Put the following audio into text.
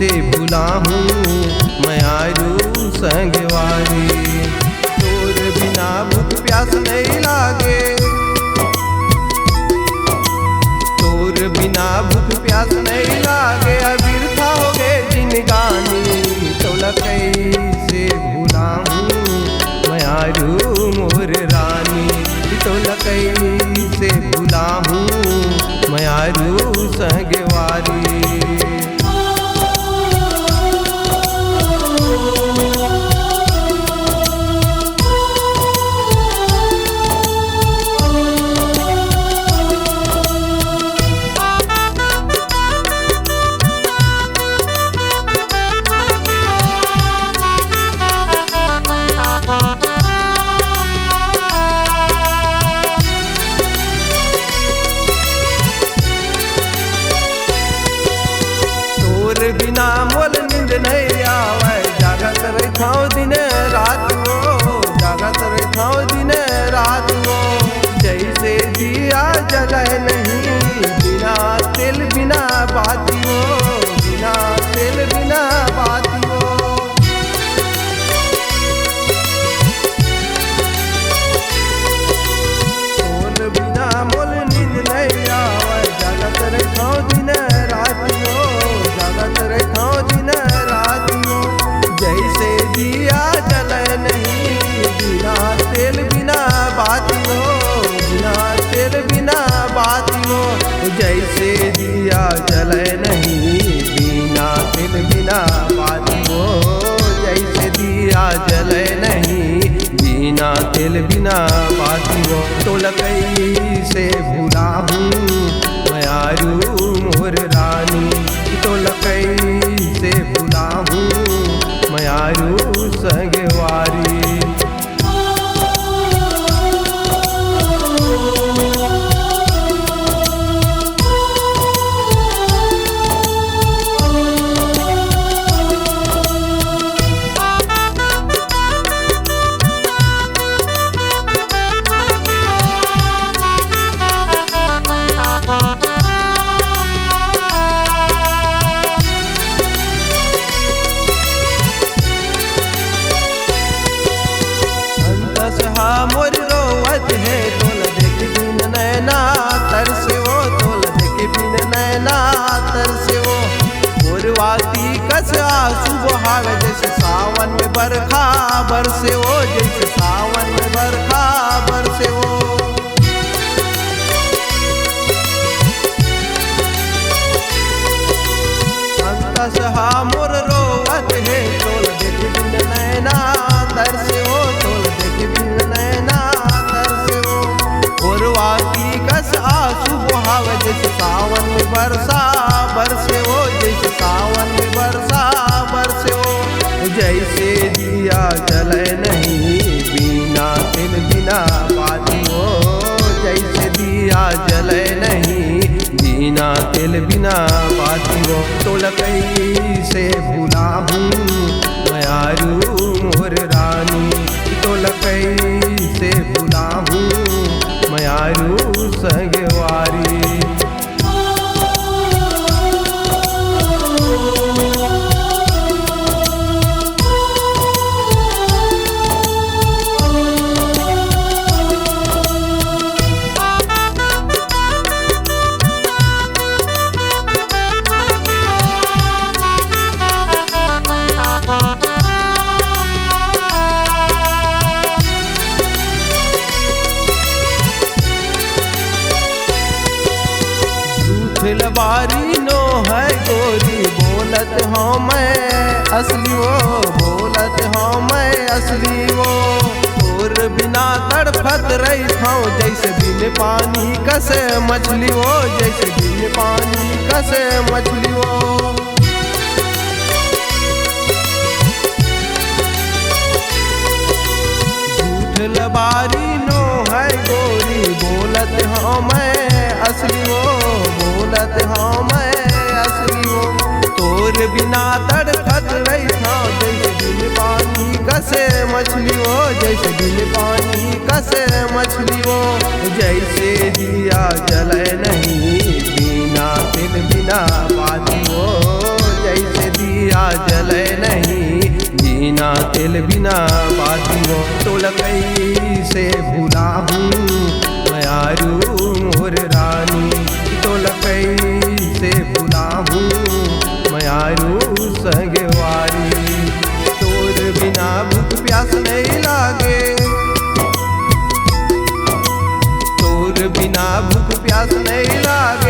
से भूला हूँ मैं आरू संगवारी। तोर बिना भूख प्यास नहीं लागे, तोर बिना भूख प्यास नहीं लागे। अबीर खाओगे जिनगानी तोला कैसे भूला हूँ मैं आरू मोर रानी। तोला कैसे भूला हूँ मैं आरू संगवारी। तोर बिना मोल नींद नहीं आवे, जागत रहूं दिन रात वो, जागत रहूं दिन रात वो। जैसे दिया जले नहीं बिना तेल बिना बाती वो, बिना तेल बिना बाती वो। तोर बिना मोल नींद नहीं आवे, जागत रहूं दिन रात वो, जागत रहूं दिन रात वो। जैसे दिया जले नहीं बिना तेल बिना बाती वो, बिना तेल बिना बाती वो। जैसे दिया जले नहीं बिना तेल बिना बाती वो, जैसे दिया जले नहीं बिना तेल बिना बाती वो। तोला कैसे भूला हूँ मैं आरू मोर रानी। तोला कैसे भूला हूँ मैं आरू संगवारी। मोर रोवत है तोला देख बिन नैना तरसे वो, तोला देख बिन नैना तरसे वो। मोरवाती कस आंसू बहावे जैसे सावन में बरखा बरसे वो, जैसे सावन में बरखा बरसे वो। अंतसहा मोर रोवत है तोला देख बिन नैना तरसे वो, तोला देख बिन नैना तरसे वो। मोरवाती कस आंसू बहावे जैसे सावन में बरसा बरसे वो, जैसे सावन में बरसा बरसे वो। जैसे दिया जले नहीं बिना तेल बिना बाती वो, जैसे दिया जले नहीं बिना तेल बिना बाती वो। तोला कैसे भूला हूँ मैं आरू मोर रानी। तोला कैसे भूला हूँ मैं आरू संगवारी। फिलबारी नो है गोरी बोलत हूँ मैं असली वो, बोलत हूँ मैं असली वो। और बिना तड़फत रही हूँ जैसे बिन पानी कसे मछली वो, जैसे बिन पानी कसे मछली वो। झूठ लबारी नो है गोरी बोलत हूँ मैं असली वो, बोलत हूँ मैं असली वो। तोर बिना तड़फत रही हूँ जैसे बिन पानी कसे मछली वो, जैसे बिन पानी कसे मछली वो। जैसे दिया जले नहीं बिना तेल बिना बाती वो, जैसे दिया चूल्हा जले नहीं, बिना तेल बिना बाती वो तोल कैसे भूला हूँ मयारू मोर रानी, तोल कैसे भूला हूँ मयारू संगवारी। तोर बिना भूख प्यास नहीं लागे, तोर बिना भूख प्यास नहीं लागे,